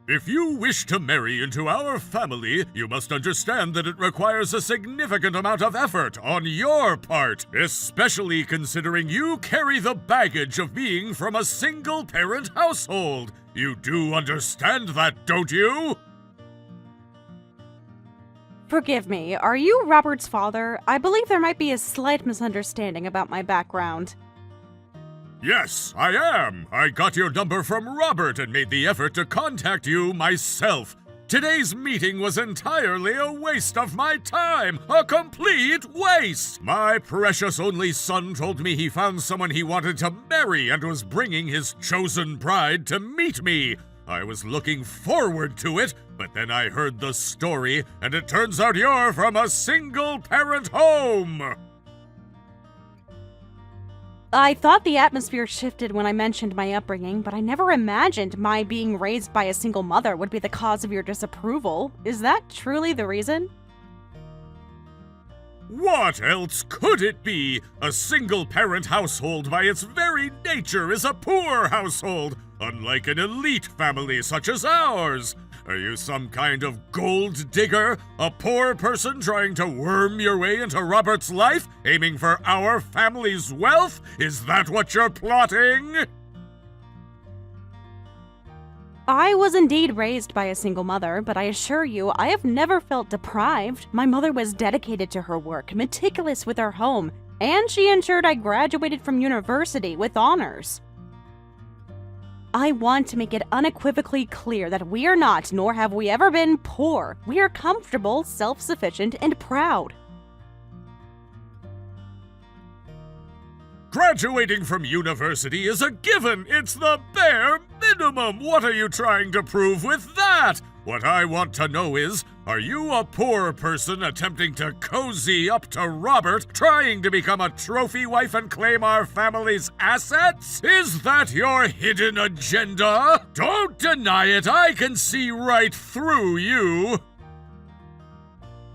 If you wish to marry into our family, you must understand that it requires a significant amount of effort on your part, especially considering you carry the baggage of being from a single-parent household. You do understand that, don't you? Forgive me, are you Robert's father? I believe there might be a slight misunderstanding about my background. Yes, I am. I got your number from Robert and made the effort to contact you myself. Today's meeting was entirely a waste of my time. A complete waste! My precious only son told me he found someone he wanted to marry and was bringing his chosen bride to meet me. I was looking forward to it, but then I heard the story, and it turns out you're from a single-parent home! I thought the atmosphere shifted when I mentioned my upbringing, but I never imagined my being raised by a single mother would be the cause of your disapproval. Is that truly the reason? What else could it be? A single-parent household by its very nature is a poor household, unlike an elite family such as ours. Are you some kind of gold digger? A poor person trying to worm your way into Robert's life, aiming for our family's wealth? Is that what you're plotting? I was indeed raised by a single mother, but I assure you, I have never felt deprived. My mother was dedicated to her work, meticulous with her home, and she ensured I graduated from university with honors. I want to make it unequivocally clear that we are not, nor have we ever been, poor. We are comfortable, self-sufficient, and proud. Graduating from university is a given. It's the bare minimum. What are you trying to prove with that? What I want to know is, are you a poor person attempting to cozy up to Robert, trying to become a trophy wife and claim our family's assets? Is that your hidden agenda? Don't deny it. I can see right through you.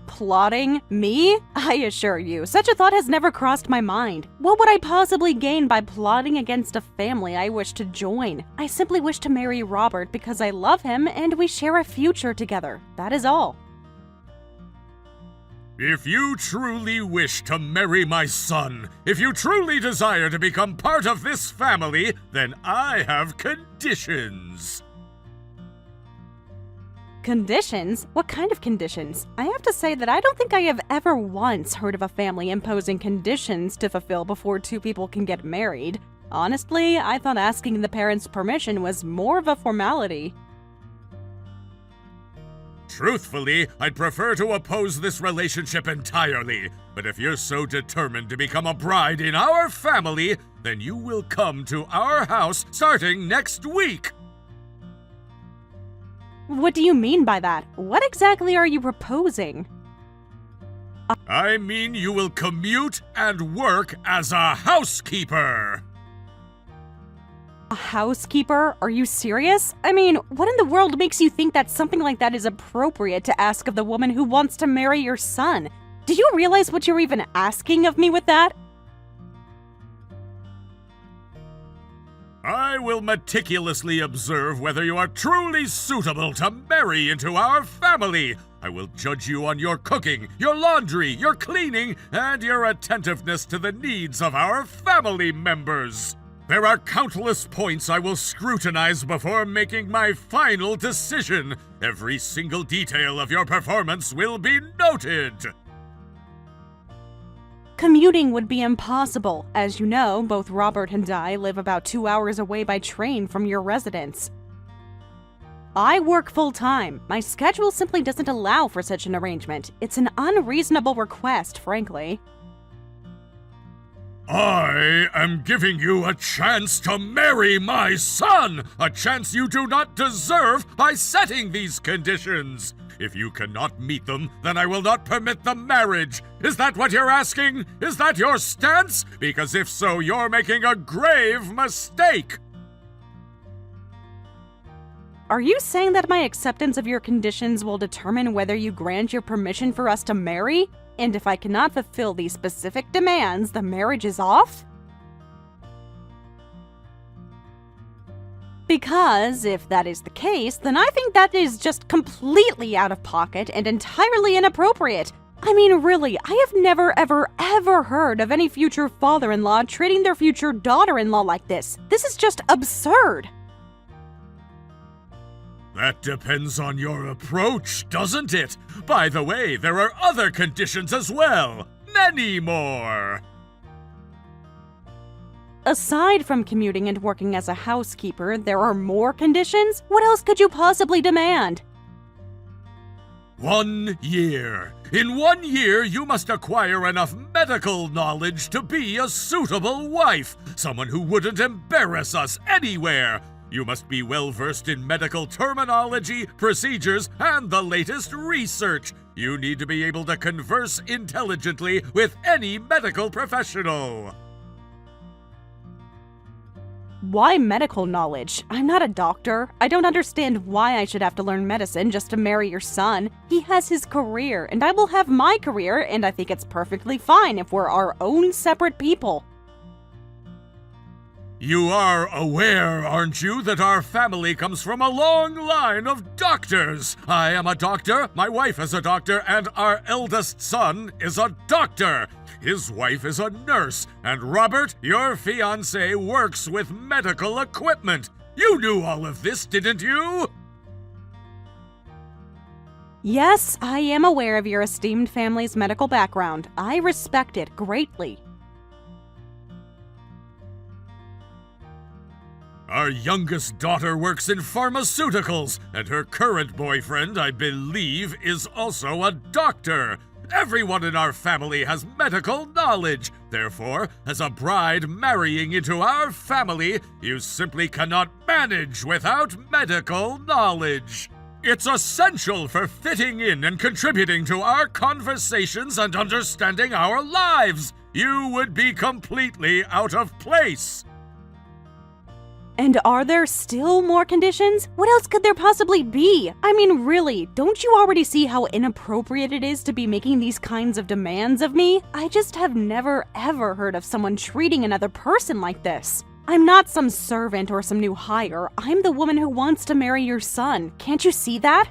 Plotting? Me? I assure you, such a thought has never crossed my mind. What would I possibly gain by plotting against a family I wish to join? I simply wish to marry Robert because I love him and we share a future together. That is all. If you truly wish to marry my son, if you truly desire to become part of this family, then I have conditions. Conditions? What kind of conditions? I have to say that I don't think I have ever once heard of a family imposing conditions to fulfill before two people can get married. Honestly, I thought asking the parents' permission was more of a formality. Truthfully, I'd prefer to oppose this relationship entirely. But if you're so determined to become a bride in our family, then you will come to our house starting next week. What do you mean by that? What exactly are you proposing? I mean you will commute and work as a housekeeper. A housekeeper? Are you serious? I mean, what in the world makes you think that something like that is appropriate to ask of the woman who wants to marry your son? Do you realize what you're even asking of me with that? I will meticulously observe whether you are truly suitable to marry into our family. I will judge you on your cooking, your laundry, your cleaning, and your attentiveness to the needs of our family members. There are countless points I will scrutinize before making my final decision. Every single detail of your performance will be noted. Commuting would be impossible. As you know, both Robert and I live about 2 hours away by train from your residence. I work full-time. My schedule simply doesn't allow for such an arrangement. It's an unreasonable request, frankly. I am giving you a chance to marry my son! A chance you do not deserve by setting these conditions! If you cannot meet them, then I will not permit the marriage. Is that what you're asking? Is that your stance? Because if so, you're making a grave mistake. Are you saying that my acceptance of your conditions will determine whether you grant your permission for us to marry? And if I cannot fulfill these specific demands, the marriage is off? Because if that is the case, then I think that is just completely out of pocket and entirely inappropriate. I mean, really, I have never, ever heard of any future father-in-law treating their future daughter-in-law like this. This is just absurd. That depends on your approach, doesn't it? By the way, there are other conditions as well. Many more. Aside from commuting and working as a housekeeper, there are more conditions? What else could you possibly demand? 1 year. In 1 year, you must acquire enough medical knowledge to be a suitable wife, someone who wouldn't embarrass us anywhere. You must be well-versed in medical terminology, procedures, and the latest research. You need to be able to converse intelligently with any medical professional. Why medical knowledge? I'm not a doctor. I don't understand why I should have to learn medicine just to marry your son. He has his career, and I will have my career, and I think it's perfectly fine if we're our own separate people. You are aware, aren't you, that our family comes from a long line of doctors? I am a doctor, my wife is a doctor, and our eldest son is a doctor. His wife is a nurse, and Robert, your fiancé, works with medical equipment. You knew all of this, didn't you? Yes, I am aware of your esteemed family's medical background. I respect it greatly. Our youngest daughter works in pharmaceuticals, and her current boyfriend, I believe, is also a doctor. Everyone in our family has medical knowledge. Therefore, as a bride marrying into our family, you simply cannot manage without medical knowledge. It's essential for fitting in and contributing to our conversations and understanding our lives. You would be completely out of place. And are there still more conditions? What else could there possibly be? I mean, really, don't you already see how inappropriate it is to be making these kinds of demands of me? I just have never ever heard of someone treating another person like this. I'm not some servant or some new hire. I'm the woman who wants to marry your son. Can't you see that?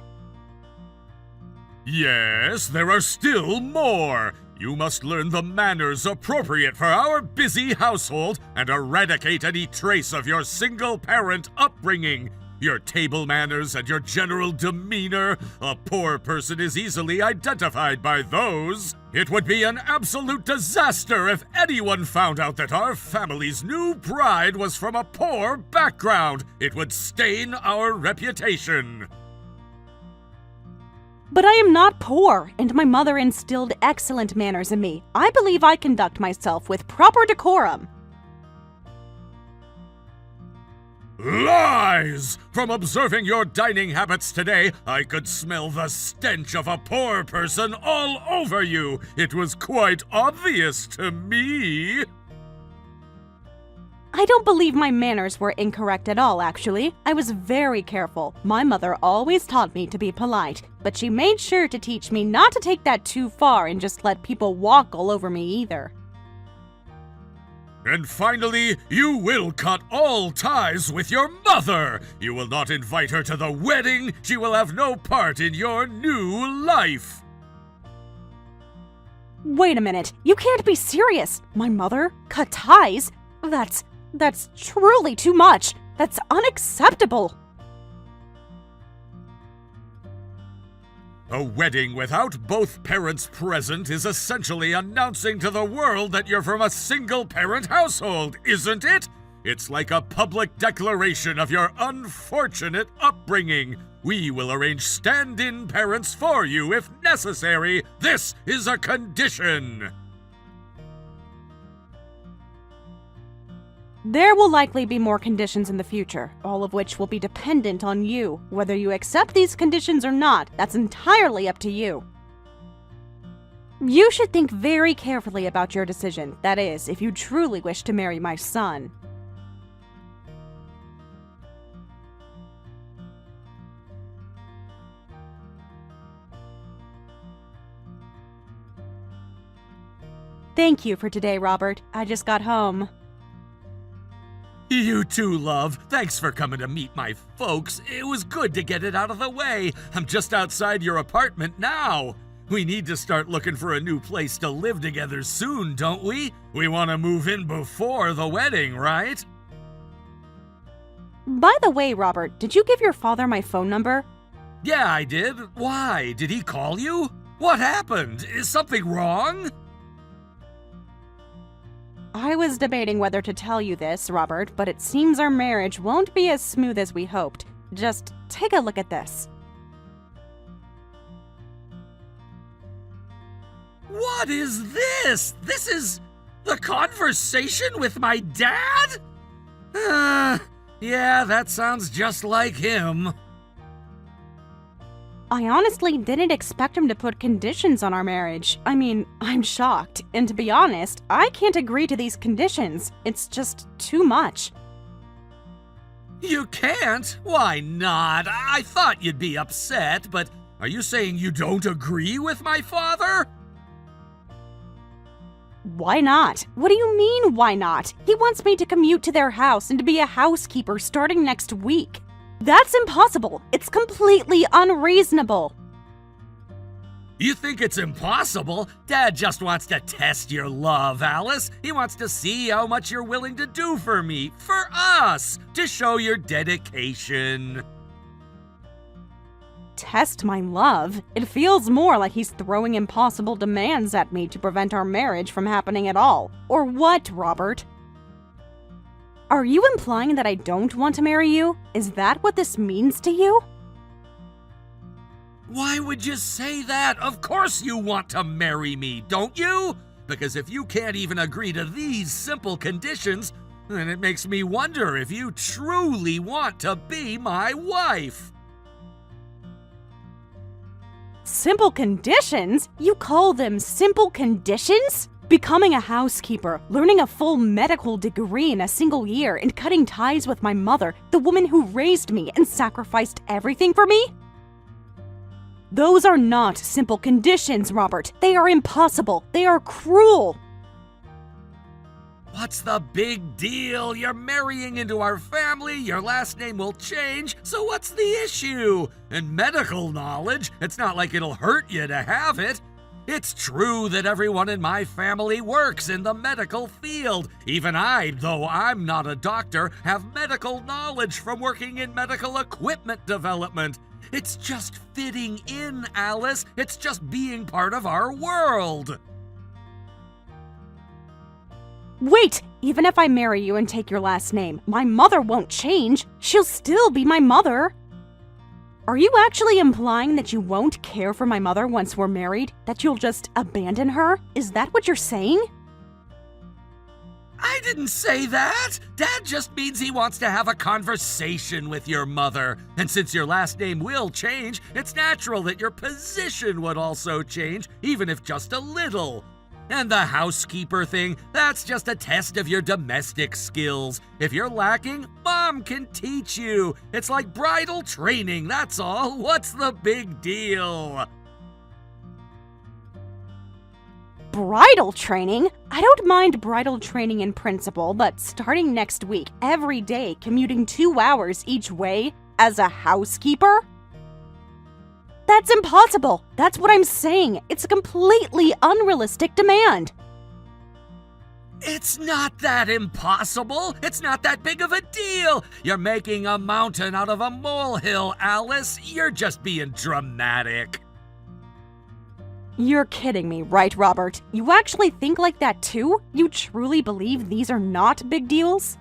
Yes, there are still more. You must learn the manners appropriate for our busy household and eradicate any trace of your single-parent upbringing. Your table manners and your general demeanor. A poor person is easily identified by those. It would be an absolute disaster if anyone found out that our family's new bride was from a poor background. It would stain our reputation. But I am not poor, and my mother instilled excellent manners in me. I believe I conduct myself with proper decorum. Lies! From observing your dining habits today, I could smell the stench of a poor person all over you. It was quite obvious to me. I don't believe my manners were incorrect at all, actually. I was very careful. My mother always taught me to be polite, but she made sure to teach me not to take that too far and just let people walk all over me either. And finally, you will cut all ties with your mother. You will not invite her to the wedding. She will have no part in your new life. Wait a minute. You can't be serious. My mother? Cut ties? That's truly too much. That's unacceptable. A wedding without both parents present is essentially announcing to the world that you're from a single-parent household, isn't it? It's like a public declaration of your unfortunate upbringing. We will arrange stand-in parents for you if necessary. This is a condition. There will likely be more conditions in the future, all of which will be dependent on you. Whether you accept these conditions or not, that's entirely up to you. You should think very carefully about your decision. That is, if you truly wish to marry my son. Thank you for today, Robert. I just got home. You too, love. Thanks for coming to meet my folks. It was good to get it out of the way. I'm just outside your apartment now. We need to start looking for a new place to live together soon, don't we? We want to move in before the wedding, right? By the way, Robert, did you give your father my phone number? Yeah, I did. Why? Did he call you? What happened? Is something wrong? I was debating whether to tell you this, Robert, but it seems our marriage won't be as smooth as we hoped. Just take a look at this. What is this? This is the conversation with my dad? Yeah, that sounds just like him. I honestly didn't expect him to put conditions on our marriage. I mean, I'm shocked. And to be honest, I can't agree to these conditions. It's just too much. You can't? Why not? I thought you'd be upset, but are you saying you don't agree with my father? Why not? What do you mean, why not? He wants me to commute to their house and to be a housekeeper starting next week. That's impossible. It's completely unreasonable. You think it's impossible? Dad just wants to test your love, Alice. He wants to see how much you're willing to do for me, for us, to show your dedication. Test my love? It feels more like he's throwing impossible demands at me to prevent our marriage from happening at all. Or what, Robert? Are you implying that I don't want to marry you? Is that what this means to you? Why would you say that? Of course you want to marry me, don't you? Because if you can't even agree to these simple conditions, then it makes me wonder if you truly want to be my wife. Simple conditions? You call them simple conditions? Becoming a housekeeper, learning a full medical degree in a single year, and cutting ties with my mother, the woman who raised me and sacrificed everything for me? Those are not simple conditions, Robert. They are impossible. They are cruel. What's the big deal? You're marrying into our family, your last name will change, so what's the issue? And medical knowledge, it's not like it'll hurt you to have it. It's true that everyone in my family works in the medical field. Even I, though I'm not a doctor, have medical knowledge from working in medical equipment development. It's just fitting in, Alice. It's just being part of our world. Wait! Even if I marry you and take your last name, my mother won't change. She'll still be my mother. Are you actually implying that you won't care for my mother once we're married? That you'll just abandon her? Is that what you're saying? I didn't say that. Dad just means he wants to have a conversation with your mother. And since your last name will change, it's natural that your position would also change, even if just a little. And the housekeeper thing, that's just a test of your domestic skills. If you're lacking, Mom can teach you. It's like bridal training, that's all. What's the big deal? Bridal training? I don't mind bridal training in principle, but starting next week, every day, commuting 2 hours each way as a housekeeper? That's impossible. That's what I'm saying. It's a completely unrealistic demand. It's not that impossible. It's not that big of a deal. You're making a mountain out of a molehill, Alice. You're just being dramatic. You're kidding me, right, Robert? You actually think like that too? You truly believe these are not big deals?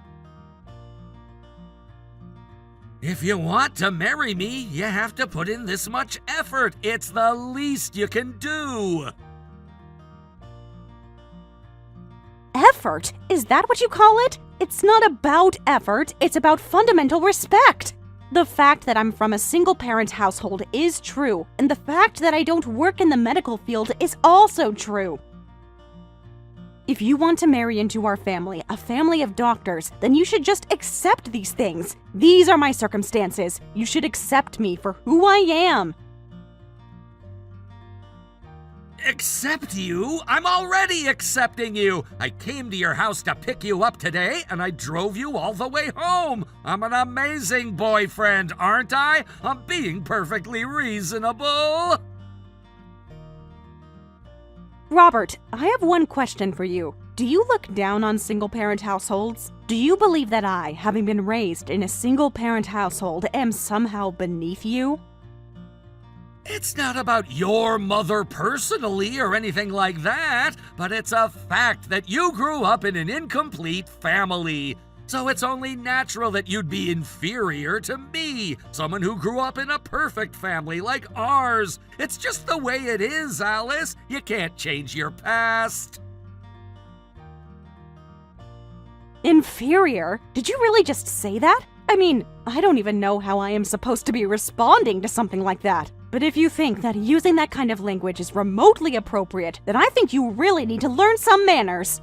If you want to marry me, you have to put in this much effort. It's the least you can do. Effort? Is that what you call it? It's not about effort, it's about fundamental respect. The fact that I'm from a single-parent household is true, and the fact that I don't work in the medical field is also true. If you want to marry into our family, a family of doctors, then you should just accept these things. These are my circumstances. You should accept me for who I am. Accept you? I'm already accepting you! I came to your house to pick you up today, and I drove you all the way home! I'm an amazing boyfriend, aren't I? I'm being perfectly reasonable! Robert, I have one question for you. Do you look down on single-parent households? Do you believe that I, having been raised in a single-parent household, am somehow beneath you? It's not about your mother personally or anything like that, but it's a fact that you grew up in an incomplete family. So it's only natural that you'd be inferior to me, someone who grew up in a perfect family like ours. It's just the way it is, Alice. You can't change your past. Inferior? Did you really just say that? I mean, I don't even know how I am supposed to be responding to something like that. But if you think that using that kind of language is remotely appropriate, then I think you really need to learn some manners.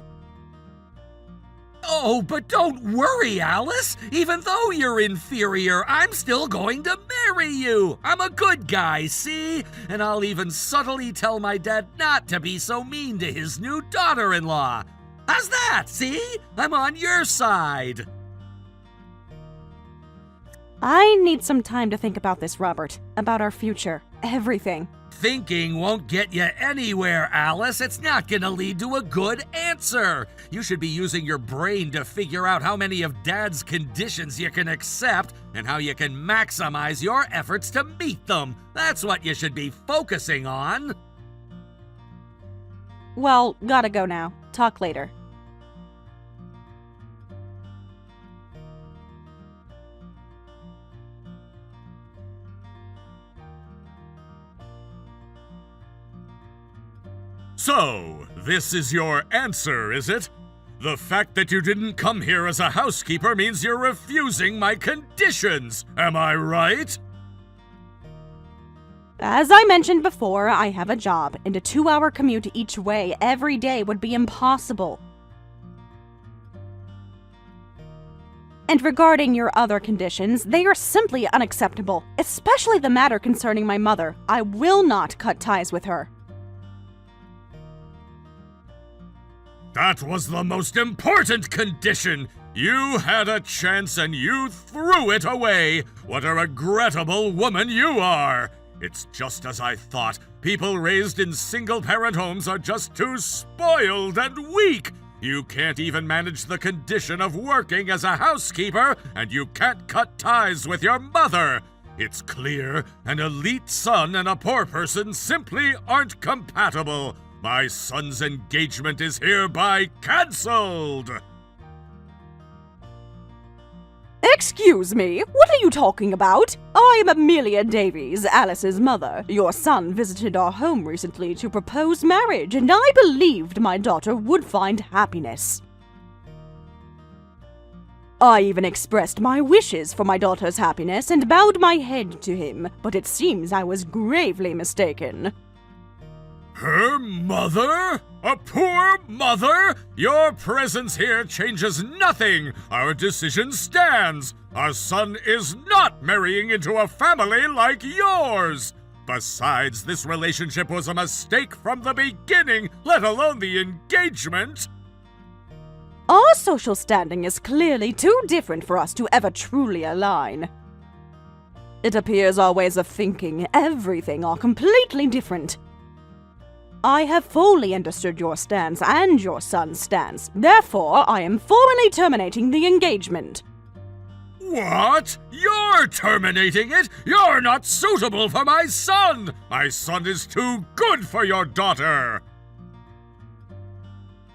Oh, but don't worry, Alice. Even though you're inferior, I'm still going to marry you. I'm a good guy, see? And I'll even subtly tell my dad not to be so mean to his new daughter-in-law. How's that, see? I'm on your side. I need some time to think about this, Robert. About our future. Everything. Thinking won't get you anywhere, Alice. It's not gonna lead to a good answer. You should be using your brain to figure out how many of Dad's conditions you can accept and how you can maximize your efforts to meet them. That's what you should be focusing on. Well, gotta go now. Talk later. So, this is your answer, is it? The fact that you didn't come here as a housekeeper means you're refusing my conditions, am I right? As I mentioned before, I have a job, and a 2-hour commute each way every day would be impossible. And regarding your other conditions, they are simply unacceptable, especially the matter concerning my mother. I will not cut ties with her. That was the most important condition! You had a chance and you threw it away! What a regrettable woman you are! It's just as I thought. People raised in single-parent homes are just too spoiled and weak! You can't even manage the condition of working as a housekeeper, and you can't cut ties with your mother! It's clear an elite son and a poor person simply aren't compatible! My son's engagement is hereby cancelled! Excuse me, what are you talking about? I am Amelia Davies, Alice's mother. Your son visited our home recently to propose marriage, and I believed my daughter would find happiness. I even expressed my wishes for my daughter's happiness and bowed my head to him, but it seems I was gravely mistaken. Her mother? A poor mother? Your presence here changes nothing! Our decision stands! Our son is not marrying into a family like yours! Besides, this relationship was a mistake from the beginning, let alone the engagement! Our social standing is clearly too different for us to ever truly align. It appears our ways of thinking, everything, are completely different. I have fully understood your stance and your son's stance. Therefore, I am formally terminating the engagement. What? You're terminating it? You're not suitable for my son! My son is too good for your daughter!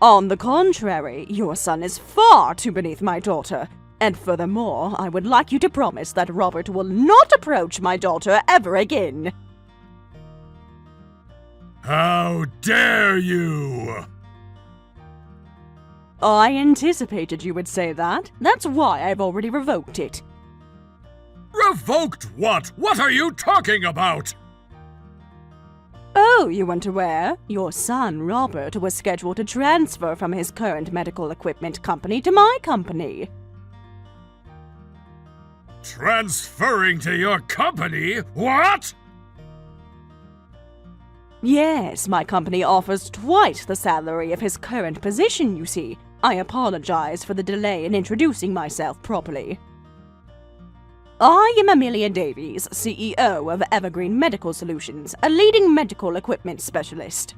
On the contrary, your son is far too beneath my daughter. And furthermore, I would like you to promise that Robert will not approach my daughter ever again. How dare you! I anticipated you would say that. That's why I've already revoked it. Revoked what? What are you talking about? Oh, you weren't aware? Your son, Robert, was scheduled to transfer from his current medical equipment company to my company. Transferring to your company? What? Yes, my company offers twice the salary of his current position, you see. I apologize for the delay in introducing myself properly. I am Amelia Davies, CEO of Evergreen Medical Solutions, a leading medical equipment specialist.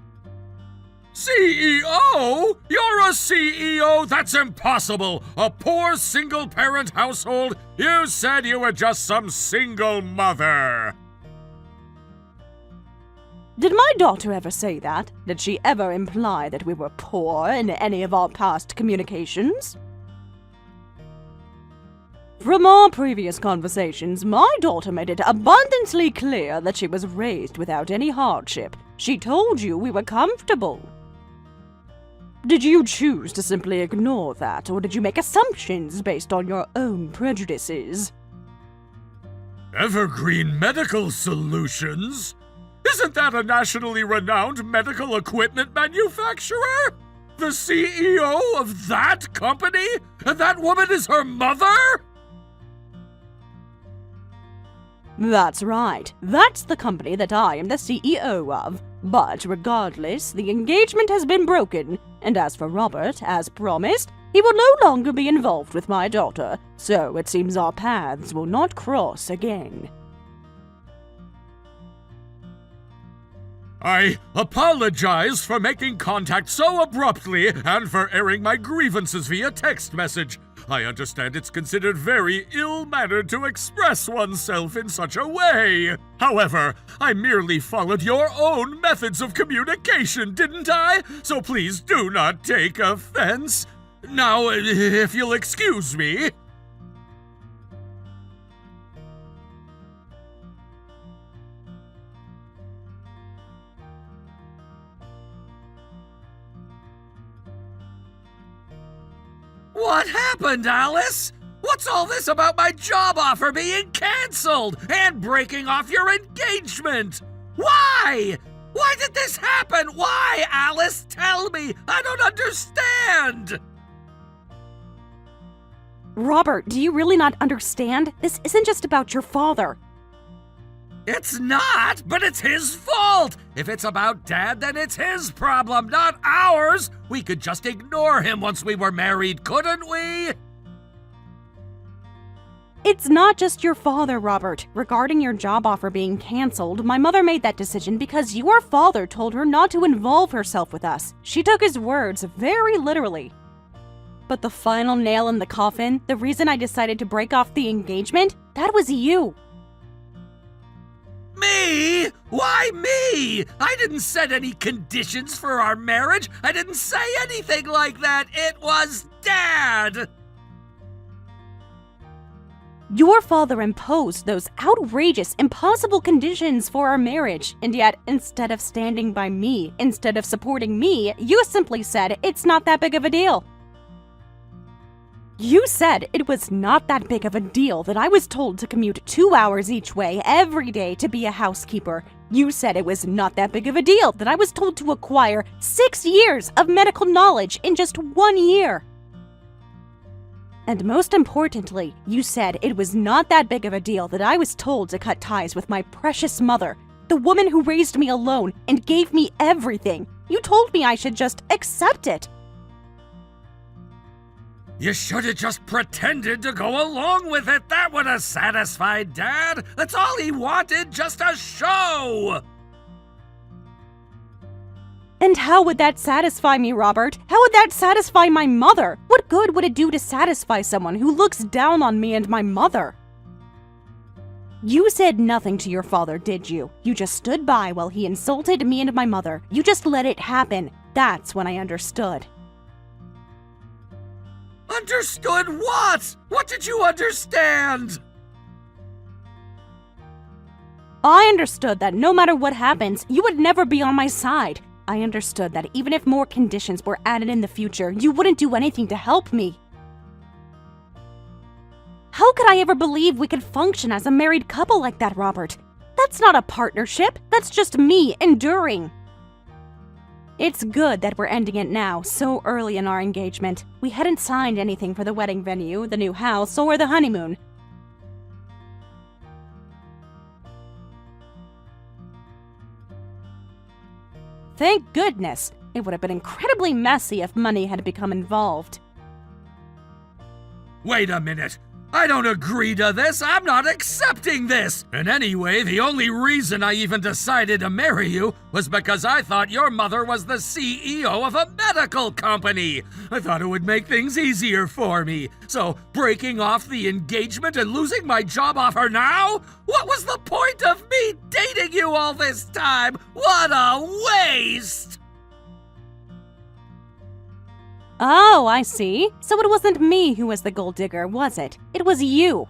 CEO? You're a CEO? That's impossible! A poor single-parent household? You said you were just some single mother! Did my daughter ever say that? Did she ever imply that we were poor in any of our past communications? From our previous conversations, my daughter made it abundantly clear that she was raised without any hardship. She told you we were comfortable. Did you choose to simply ignore that, or did you make assumptions based on your own prejudices? Evergreen Medical Solutions? Isn't that a nationally renowned medical equipment manufacturer? The CEO of that company? And that woman is her mother? That's right. That's the company that I am the CEO of. But regardless, the engagement has been broken, and as for Robert, as promised, he will no longer be involved with my daughter, so it seems our paths will not cross again. I apologize for making contact so abruptly and for airing my grievances via text message. I understand it's considered very ill-mannered to express oneself in such a way. However, I merely followed your own methods of communication, didn't I? So please do not take offense. Now, if you'll excuse me. What happened, Alice? What's all this about my job offer being canceled and breaking off your engagement? Why? Why did this happen? Why, Alice? Tell me. I don't understand. Robert, do you really not understand? This isn't just about your father. It's not, but it's his fault. If it's about Dad, then it's his problem, not ours. We could just ignore him once we were married, couldn't we? It's not just your father, Robert. Regarding your job offer being canceled, my mother made that decision because your father told her not to involve herself with us. She took his words very literally. But the final nail in the coffin, the reason I decided to break off the engagement, that was you. Me? Why me? I didn't set any conditions for our marriage. I didn't say anything like that. It was Dad. Your father imposed those outrageous, impossible conditions for our marriage, and yet, instead of standing by me, instead of supporting me, you simply said it's not that big of a deal. You said it was not that big of a deal that I was told to commute 2 hours each way every day to be a housekeeper. You said it was not that big of a deal that I was told to acquire 6 years of medical knowledge in just 1 year. And most importantly, you said it was not that big of a deal that I was told to cut ties with my precious mother, the woman who raised me alone and gave me everything. You told me I should just accept it. You should have just pretended to go along with it. That would have satisfied Dad. That's all he wanted, just a show. And how would that satisfy me, Robert? How would that satisfy my mother? What good would it do to satisfy someone who looks down on me and my mother? You said nothing to your father, did you? You just stood by while he insulted me and my mother. You just let it happen. That's when I understood. Understood what? What did you understand? I understood that no matter what happens, you would never be on my side. I understood that even if more conditions were added in the future, you wouldn't do anything to help me. How could I ever believe we could function as a married couple like that, Robert? That's not a partnership. That's just me enduring. It's good that we're ending it now, so early in our engagement. We hadn't signed anything for the wedding venue, the new house, or the honeymoon. thank goodness. It would have been incredibly messy if money had become involved. Wait a minute. I don't agree to this. I'm not accepting this. And anyway, the only reason I even decided to marry you was because I thought your mother was the CEO of a medical company. I thought it would make things easier for me. So, breaking off the engagement and losing my job offer now? What was the point of me dating you all this time? What a waste! Oh, I see. So it wasn't me who was the gold digger, was it? It was you.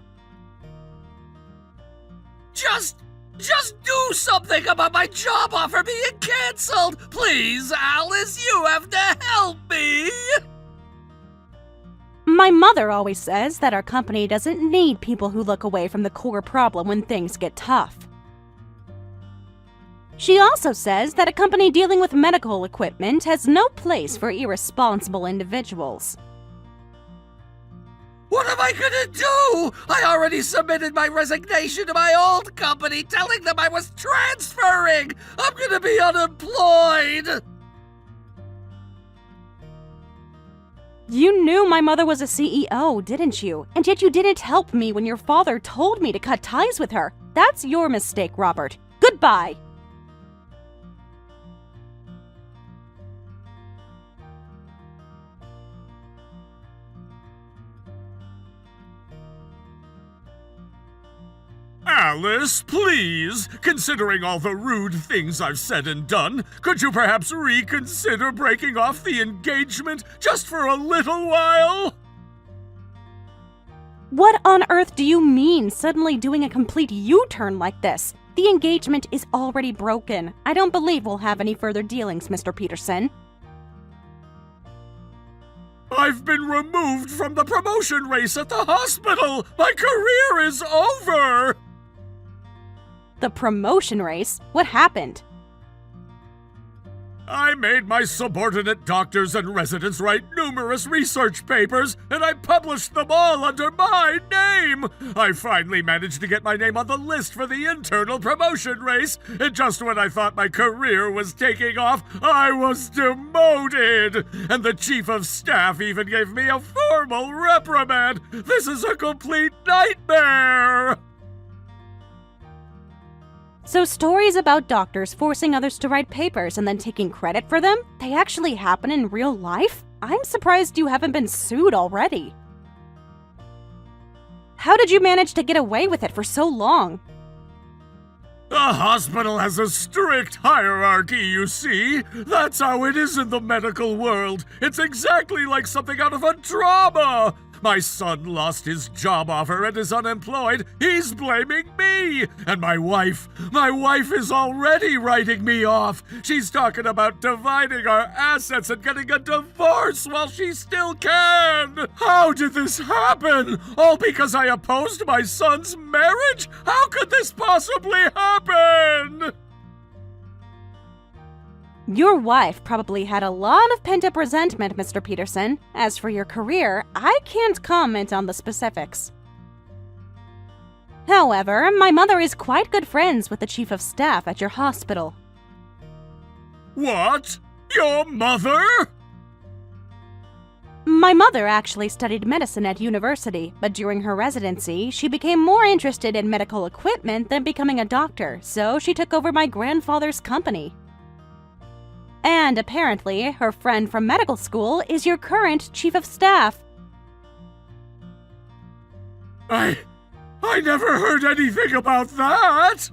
Just do something about my job offer being canceled! Please, Alice, you have to help me! My mother always says that our company doesn't need people who look away from the core problem when things get tough. She also says that a company dealing with medical equipment has no place for irresponsible individuals. What am I gonna do? I already submitted my resignation to my old company, telling them I was transferring! I'm gonna be unemployed! You knew my mother was a CEO, didn't you? And yet you didn't help me when your father told me to cut ties with her. That's your mistake, Robert. Goodbye! Alice, please, considering all the rude things I've said and done, could you perhaps reconsider breaking off the engagement just for a little while? What on earth do you mean, suddenly doing a complete U-turn like this? The engagement is already broken. I don't believe we'll have any further dealings, Mr. Peterson. I've been removed from the promotion race at the hospital! My career is over! The promotion race? What happened? I made my subordinate doctors and residents write numerous research papers, and I published them all under my name! I finally managed to get my name on the list for the internal promotion race, and just when I thought my career was taking off, I was demoted! And the chief of staff even gave me a formal reprimand! This is a complete nightmare! So stories about doctors forcing others to write papers and then taking credit for them, they actually happen in real life? I'm surprised you haven't been sued already. How did you manage to get away with it for so long? The hospital has a strict hierarchy, you see. That's how it is in the medical world. It's exactly like something out of a drama. My son lost his job offer and is unemployed. He's blaming me. And my wife is already writing me off. She's talking about dividing our assets and getting a divorce while she still can. How did this happen? All because I opposed my son's marriage? How could this possibly happen? Your wife probably had a lot of pent-up resentment, Mr. Peterson. As for your career, I can't comment on the specifics. However, my mother is quite good friends with the chief of staff at your hospital. What? Your mother? My mother actually studied medicine at university, but during her residency, she became more interested in medical equipment than becoming a doctor, so she took over my grandfather's company. And apparently, her friend from medical school is your current chief of staff. I never heard anything about that!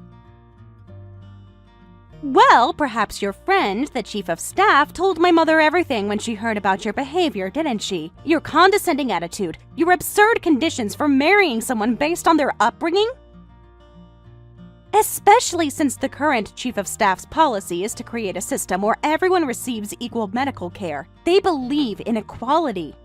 Well, perhaps your friend, the chief of staff, told my mother everything when she heard about your behavior, didn't she? Your condescending attitude, your absurd conditions for marrying someone based on their upbringing? Especially since the current chief of staff's policy is to create a system where everyone receives equal medical care. They believe in equality.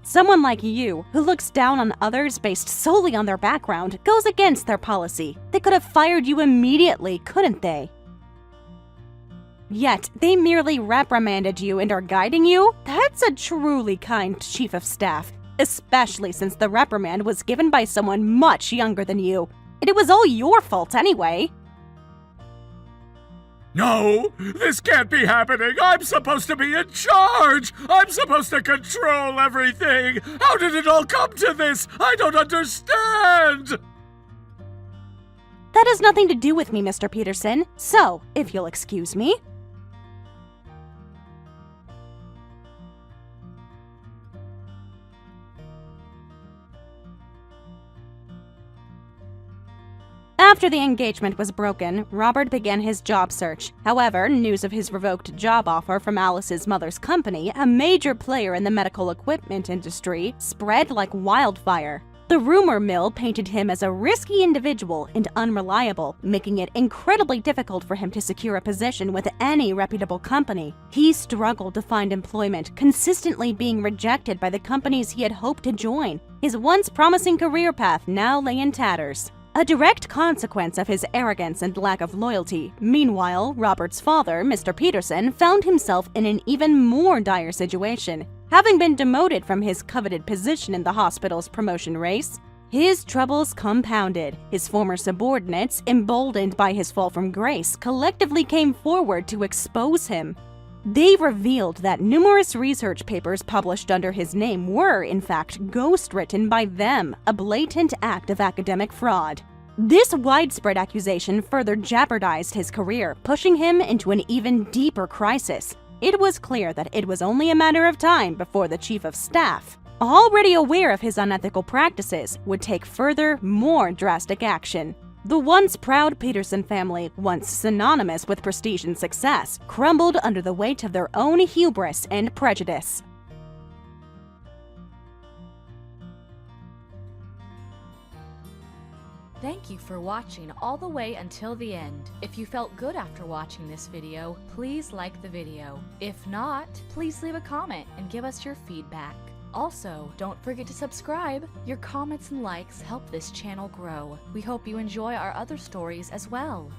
Someone like you, who looks down on others based solely on their background, goes against their policy. They could have fired you immediately, couldn't they? Yet, they merely reprimanded you and are guiding you? That's a truly kind chief of staff, especially since the reprimand was given by someone much younger than you. It was all your fault anyway. No, this can't be happening. I'm supposed to be in charge. I'm supposed to control everything. How did it all come to this? I don't understand. That has nothing to do with me, Mr. Peterson. So, if you'll excuse me. After the engagement was broken, Robert began his job search. However, news of his revoked job offer from Alice's mother's company, a major player in the medical equipment industry, spread like wildfire. The rumor mill painted him as a risky individual and unreliable, making it incredibly difficult for him to secure a position with any reputable company. He struggled to find employment, consistently being rejected by the companies he had hoped to join. His once promising career path now lay in tatters. A direct consequence of his arrogance and lack of loyalty. Meanwhile, Robert's father, Mr. Peterson, found himself in an even more dire situation. Having been demoted from his coveted position in the hospital's promotion race, his troubles compounded. His former subordinates, emboldened by his fall from grace, collectively came forward to expose him. They revealed that numerous research papers published under his name were, in fact, ghostwritten by them, a blatant act of academic fraud. This widespread accusation further jeopardized his career, pushing him into an even deeper crisis. It was clear that it was only a matter of time before the chief of staff, already aware of his unethical practices, would take further, more drastic action. The once proud Peterson family, once synonymous with prestige and success, crumbled under the weight of their own hubris and prejudice. Thank you for watching all the way until the end. If you felt good after watching this video, please like the video. If not, please leave a comment and give us your feedback. Also, don't forget to subscribe. Your comments and likes help this channel grow. We hope you enjoy our other stories as well.